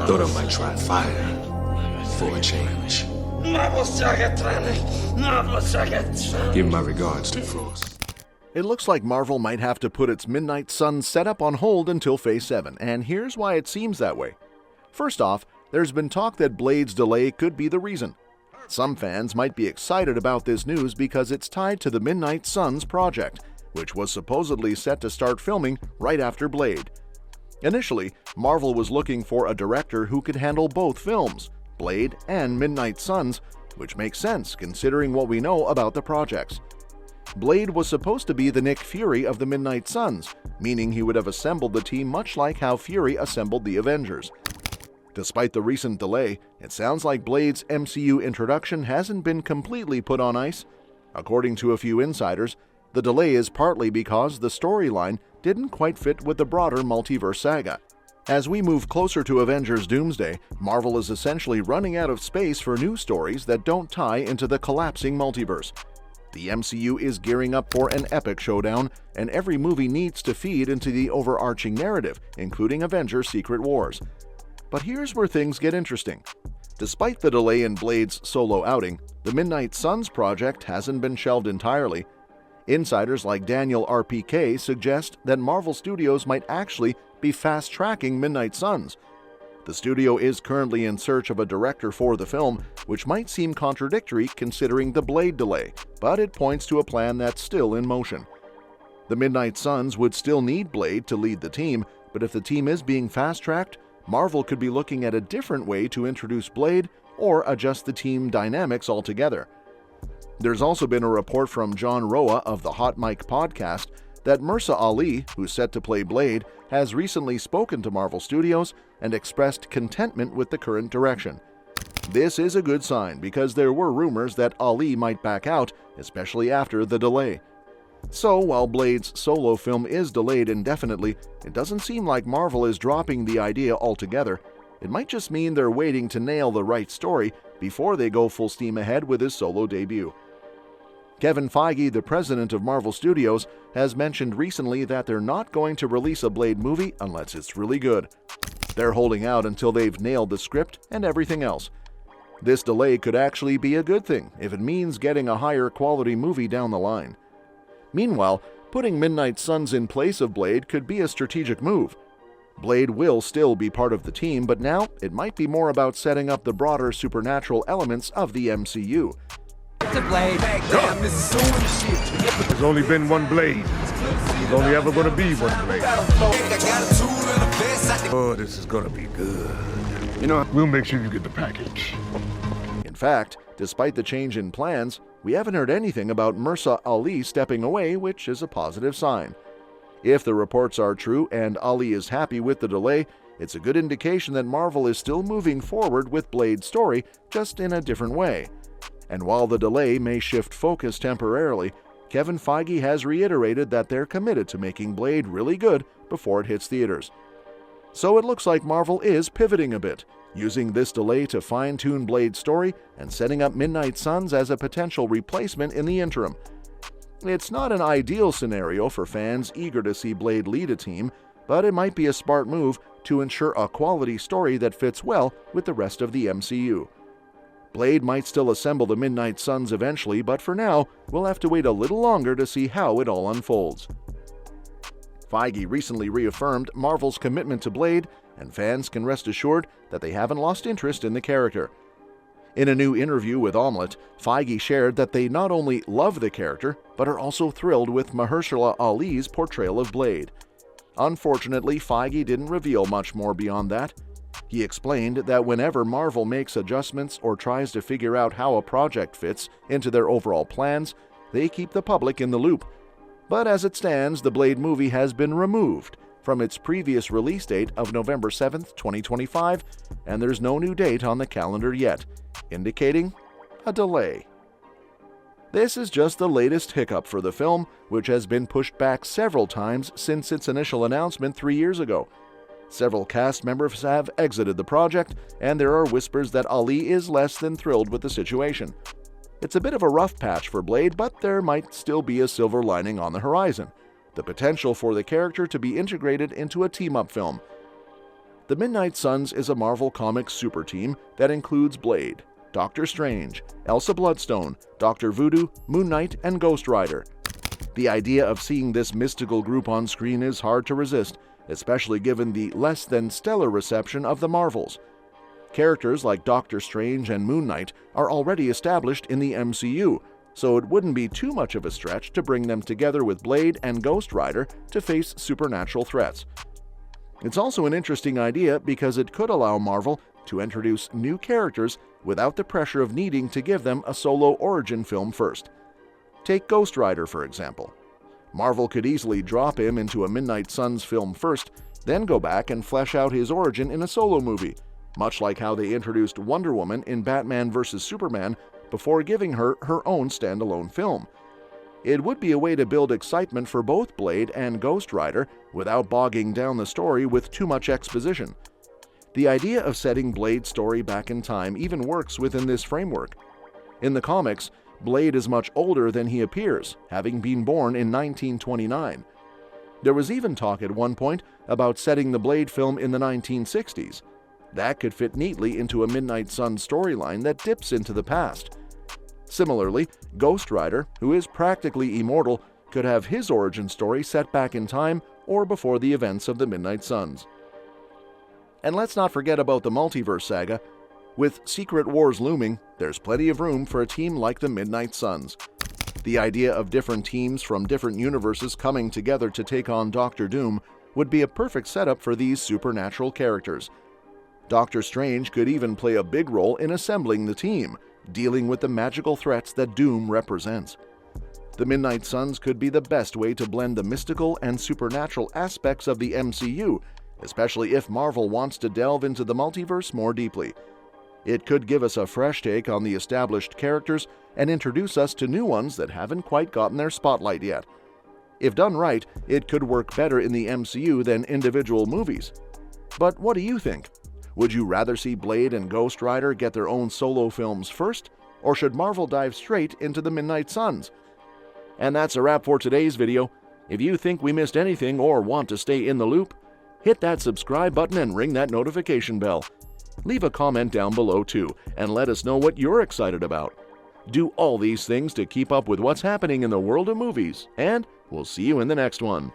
Thought I might try fire for a change. Give my regards to Frost. It looks like Marvel might have to put its Midnight Suns setup on hold until Phase 7, and here's why it seems that way. First off, there's been talk that Blade's delay could be the reason. Some fans might be excited about this news because it's tied to the Midnight Suns project, which was supposedly set to start filming right after Blade. Initially, Marvel was looking for a director who could handle both films, Blade and Midnight Suns, which makes sense considering what we know about the projects. Blade was supposed to be the Nick Fury of the Midnight Suns, meaning he would have assembled the team much like how Fury assembled the Avengers. Despite the recent delay, it sounds like Blade's MCU introduction hasn't been completely put on ice. According to a few insiders, the delay is partly because the storyline didn't quite fit with the broader multiverse saga. As we move closer to Avengers Doomsday, Marvel is essentially running out of space for new stories that don't tie into the collapsing multiverse. The MCU is gearing up for an epic showdown, and every movie needs to feed into the overarching narrative, including Avengers Secret Wars. But here's where things get interesting. Despite the delay in Blade's solo outing, the Midnight Suns project hasn't been shelved entirely. Insiders like Daniel RPK suggest that Marvel Studios might actually be fast-tracking Midnight Suns. The studio is currently in search of a director for the film, which might seem contradictory considering the Blade delay, but it points to a plan that's still in motion. The Midnight Suns would still need Blade to lead the team, but if the team is being fast-tracked, Marvel could be looking at a different way to introduce Blade or adjust the team dynamics altogether. There's also been a report from John Roa of the Hot Mic podcast that mahershalaali, who's set to play Blade, has recently spoken to Marvel Studios and expressed contentment with the current direction. This is a good sign because there were rumors that Ali might back out, especially after the delay. So, while Blade's solo film is delayed indefinitely, it doesn't seem like Marvel is dropping the idea altogether. It might just mean they're waiting to nail the right story before they go full steam ahead with his solo debut. Kevin Feige, the president of Marvel Studios, has mentioned recently that they're not going to release a Blade movie unless it's really good. They're holding out until they've nailed the script and everything else. This delay could actually be a good thing if it means getting a higher quality movie down the line. Meanwhile, putting Midnight Suns in place of Blade could be a strategic move. Blade will still be part of the team, but now it might be more about setting up the broader supernatural elements of the MCU. There's only been one Blade. There's only ever going to be one Blade. Oh, this is going to be good. You know, we'll make sure you get the package. In fact, despite the change in plans, we haven't heard anything about mahershalaali stepping away, which is a positive sign. If the reports are true and Ali is happy with the delay, it's a good indication that Marvel is still moving forward with Blade's story, just in a different way. And while the delay may shift focus temporarily, Kevin Feige has reiterated that they're committed to making Blade really good before it hits theaters. So it looks like Marvel is pivoting a bit, using this delay to fine-tune Blade's story and setting up Midnight Suns as a potential replacement in the interim. It's not an ideal scenario for fans eager to see Blade lead a team, but it might be a smart move to ensure a quality story that fits well with the rest of the MCU. Blade might still assemble the Midnight Suns eventually, but for now, we'll have to wait a little longer to see how it all unfolds. Feige recently reaffirmed Marvel's commitment to Blade, and fans can rest assured that they haven't lost interest in the character. In a new interview with Omelette, Feige shared that they not only love the character, but are also thrilled with mahershala-ali's portrayal of Blade. Unfortunately, Feige didn't reveal much more beyond that. He explained that whenever Marvel makes adjustments or tries to figure out how a project fits into their overall plans, they keep the public in the loop. But as it stands, the Blade movie has been removed from its previous release date of November 7, 2025, and there's no new date on the calendar yet, indicating a delay. This is just the latest hiccup for the film, which has been pushed back several times since its initial announcement 3 years ago. Several cast members have exited the project, and there are whispers that Ali is less than thrilled with the situation. It's a bit of a rough patch for Blade, but there might still be a silver lining on the horizon: the potential for the character to be integrated into a team-up film. The Midnight Suns is a Marvel Comics super team that includes Blade, Doctor Strange, Elsa Bloodstone, Dr. Voodoo, Moon Knight, and Ghost Rider. The idea of seeing this mystical group on screen is hard to resist, especially given the less-than-stellar reception of the Marvels. Characters like Doctor Strange and Moon Knight are already established in the MCU, so it wouldn't be too much of a stretch to bring them together with Blade and Ghost Rider to face supernatural threats. It's also an interesting idea because it could allow Marvel to introduce new characters without the pressure of needing to give them a solo origin film first. Take Ghost Rider, for example. Marvel could easily drop him into a Midnight Suns film first, then go back and flesh out his origin in a solo movie, much like how they introduced Wonder Woman in Batman vs. Superman before giving her her own standalone film. It would be a way to build excitement for both Blade and Ghost Rider without bogging down the story with too much exposition. The idea of setting Blade's story back in time even works within this framework. In the comics, Blade is much older than he appears, having been born in 1929. There was even talk at one point about setting the Blade film in the 1960s. That could fit neatly into a Midnight Suns storyline that dips into the past. Similarly, Ghost Rider, who is practically immortal, could have his origin story set back in time or before the events of the Midnight Suns. And let's not forget about the multiverse saga. With Secret Wars looming, there's plenty of room for a team like the Midnight Suns. The idea of different teams from different universes coming together to take on Doctor Doom would be a perfect setup for these supernatural characters. Doctor Strange could even play a big role in assembling the team, dealing with the magical threats that Doom represents. The Midnight Suns could be the best way to blend the mystical and supernatural aspects of the MCU, especially if Marvel wants to delve into the multiverse more deeply. It could give us a fresh take on the established characters and introduce us to new ones that haven't quite gotten their spotlight yet. If done right, it could work better in the MCU than individual movies. But what do you think? Would you rather see Blade and Ghost Rider get their own solo films first, or should Marvel dive straight into the Midnight Suns? And that's a wrap for today's video. If you think we missed anything or want to stay in the loop, hit that subscribe button and ring that notification bell. Leave a comment down below too, and let us know what you're excited about. Do all these things to keep up with what's happening in the world of movies, and we'll see you in the next one.